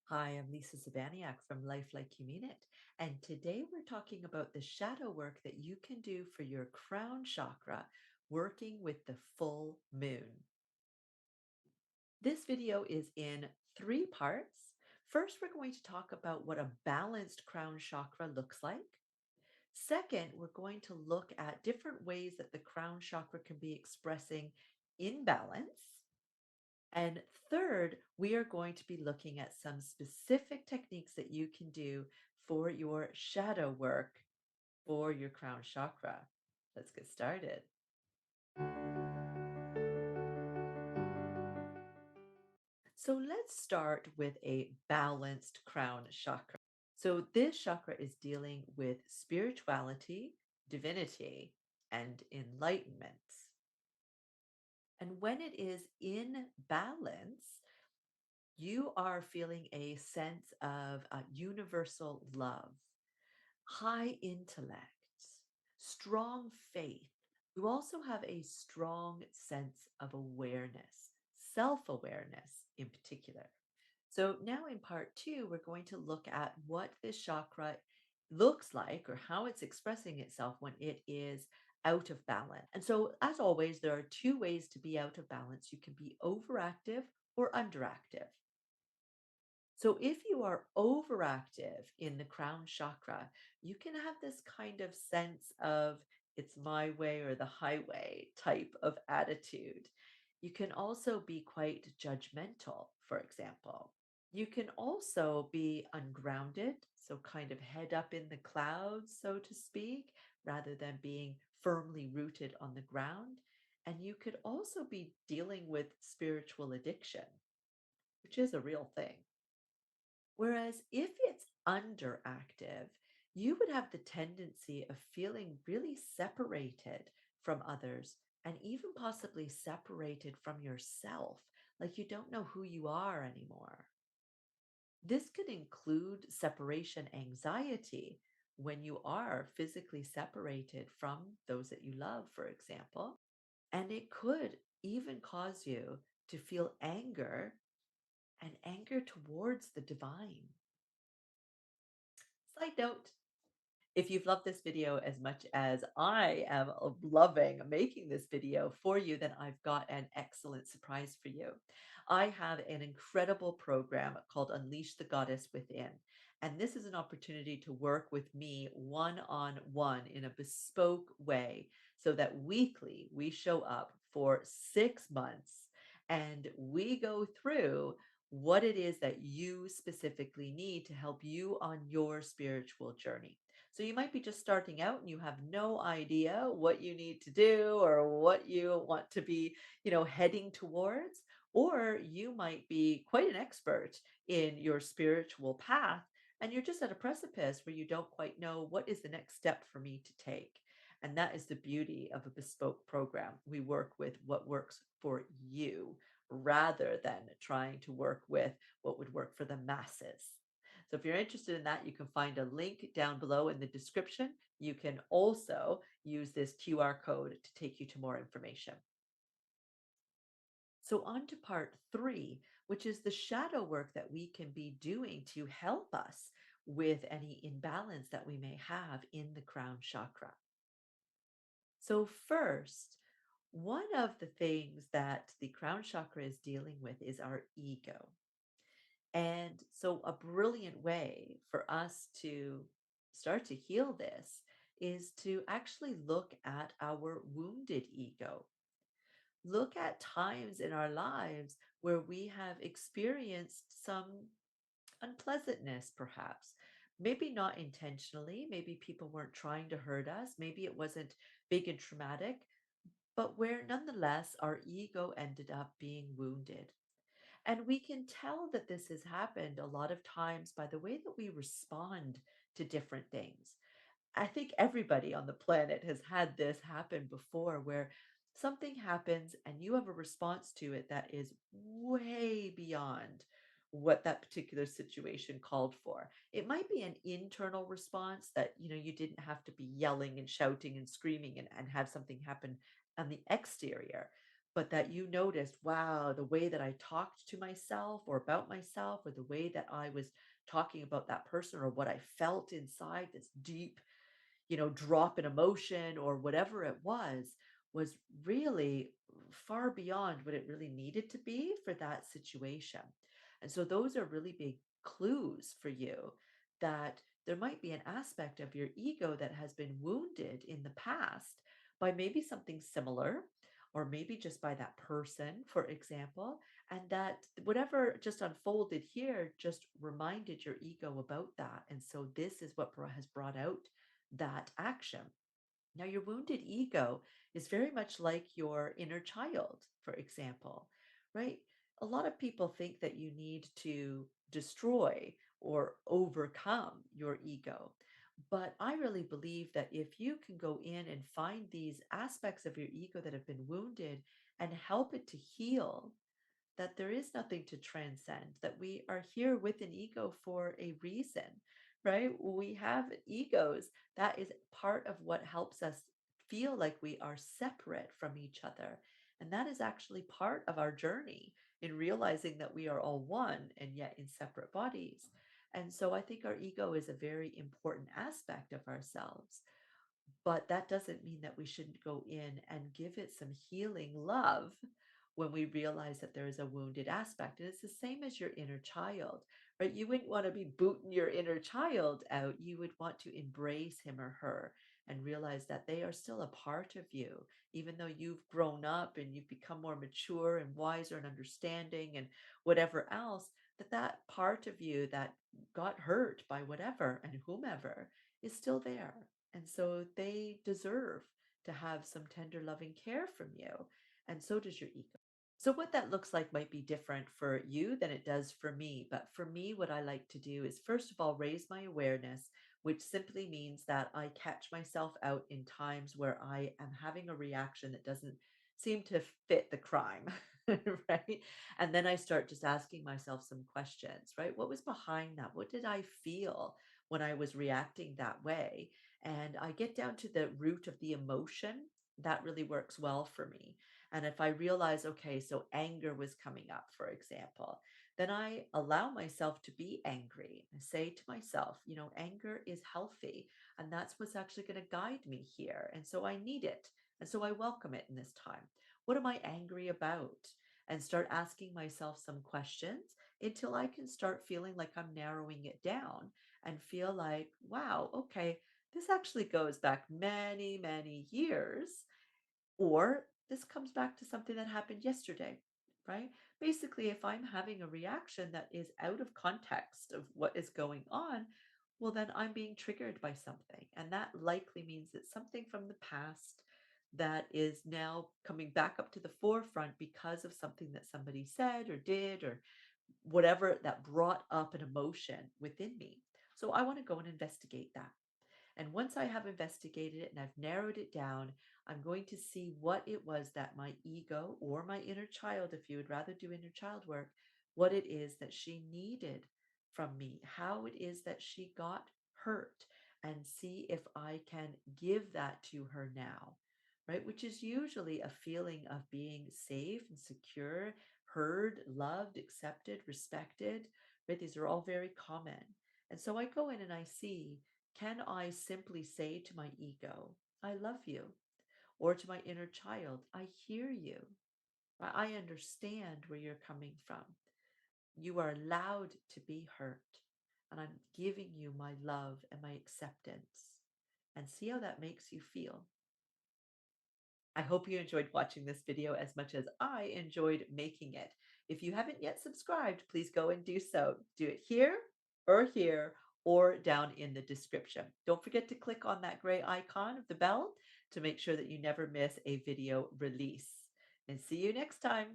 Hi, I'm Lisa Zabaniak from Life Like You Mean It. And today we're talking about the shadow work that you can do for your crown chakra working with the full moon. This video is in three parts. First, we're going to talk about what a balanced crown chakra looks like. Second, we're going to look at different ways that the crown chakra can be expressing imbalance. And third, we are going to be looking at some specific techniques that you can do for your shadow work for your crown chakra. Let's get started. So let's start with a balanced crown chakra. So this chakra is dealing with spirituality, divinity, and enlightenment. And when it is in balance, you are feeling a sense of universal love, high intellect, strong faith. You also have a strong sense of awareness, self awareness in particular. So, now in part two, we're going to look at what this chakra looks like or how it's expressing itself when it is out of balance. And so, as always, there are two ways to be out of balance. You can be overactive or underactive. So, if you are overactive in the crown chakra, you can have this kind of sense of it's my way or the highway type of attitude. You can also be quite judgmental, for example. You can also be ungrounded, so kind of head up in the clouds, so to speak, rather than being firmly rooted on the ground. And you could also be dealing with spiritual addiction, which is a real thing. Whereas if it's underactive, you would have the tendency of feeling really separated from others and even possibly separated from yourself, like you don't know who you are anymore. This could include separation anxiety when you are physically separated from those that you love, for example. And it could even cause you to feel anger and anger towards the divine. Side note, if you've loved this video as much as I am loving making this video for you, then I've got an excellent surprise for you. I have an incredible program called Unleash the Goddess Within. And this is an opportunity to work with me one on one in a bespoke way so that weekly we show up for 6 months and we go through what it is that you specifically need to help you on your spiritual journey. So you might be just starting out and you have no idea what you need to do or what you want to be, heading towards. Or you might be quite an expert in your spiritual path and you're just at a precipice where you don't quite know what is the next step for me to take. And that is the beauty of a bespoke program. We work with what works for you rather than trying to work with what would work for the masses. So if you're interested in that, you can find a link down below in the description. You can also use this QR code to take you to more information. So on to part three, which is the shadow work that we can be doing to help us with any imbalance that we may have in the crown chakra. So first, one of the things that the crown chakra is dealing with is our ego. And so, a brilliant way for us to start to heal this is to actually look at our wounded ego. Look at times in our lives where we have experienced some unpleasantness, perhaps. Maybe not intentionally, maybe people weren't trying to hurt us, maybe it wasn't big and traumatic, but where nonetheless our ego ended up being wounded. And we can tell that this has happened a lot of times by the way that we respond to different things. I think everybody on the planet has had this happen before where something happens and you have a response to it that is way beyond what that particular situation called for. It might be an internal response that, you didn't have to be yelling and shouting and screaming and have something happen on the exterior. but that you noticed, wow, the way that I talked to myself or about myself, or the way that I was talking about that person, or what I felt inside, this deep, drop in emotion or whatever it was really far beyond what it really needed to be for that situation. And so those are really big clues for you that there might be an aspect of your ego that has been wounded in the past by maybe something similar, or maybe just by that person, for example, and that whatever just unfolded here just reminded your ego about that. And so this is what has brought out that action. Now, your wounded ego is very much like your inner child, for example, right? A lot of people think that you need to destroy or overcome your ego. But I really believe that if you can go in and find these aspects of your ego that have been wounded and help it to heal, that there is nothing to transcend, that we are here with an ego for a reason, right? We have egos. That is part of what helps us feel like we are separate from each other. And that is actually part of our journey in realizing that we are all one and yet in separate bodies. And so I think our ego is a very important aspect of ourselves. But that doesn't mean that we shouldn't go in and give it some healing love when we realize that there is a wounded aspect. And it's the same as your inner child, right? You wouldn't want to be booting your inner child out. You would want to embrace him or her and realize that they are still a part of you, even though you've grown up and you've become more mature and wiser and understanding and whatever else, that part of you that got hurt by whatever and whomever is still there. And so they deserve to have some tender, loving care from you. And so does your ego. So, what that looks like might be different for you than it does for me. But for me, what I like to do is, first of all, raise my awareness, which simply means that I catch myself out in times where I am having a reaction that doesn't seem to fit the crime, right? And then I start just asking myself some questions, right? What was behind that? What did I feel when I was reacting that way? And I get down to the root of the emotion. That really works well for me. And if I realize, okay, so anger was coming up, for example, then I allow myself to be angry. I say to myself, anger is healthy, and that's what's actually going to guide me here. And so I need it. And so I welcome it in this time. What am I angry about? And start asking myself some questions until I can start feeling like I'm narrowing it down and feel like, wow, okay, this actually goes back many, many years, or this comes back to something that happened yesterday, right? Basically, if I'm having a reaction that is out of context of what is going on, well, then I'm being triggered by something. And that likely means it's something from the past that is now coming back up to the forefront because of something that somebody said or did, or whatever that brought up an emotion within me. So I want to go and investigate that. And once I have investigated it and I've narrowed it down, I'm going to see what it was that my ego or my inner child, if you would rather do inner child work, what it is that she needed from me, how it is that she got hurt, and see if I can give that to her now, right? Which is usually a feeling of being safe and secure, heard, loved, accepted, respected, right? These are all very common. And so I go in and I see, can I simply say to my ego, I love you? Or to my inner child, I hear you. I understand where you're coming from. You are allowed to be hurt. And I'm giving you my love and my acceptance. And see how that makes you feel. I hope you enjoyed watching this video as much as I enjoyed making it. If you haven't yet subscribed, please go and do so. Do it here, or down in the description. Don't forget to click on that gray icon of the bell to make sure that you never miss a video release. And see you next time.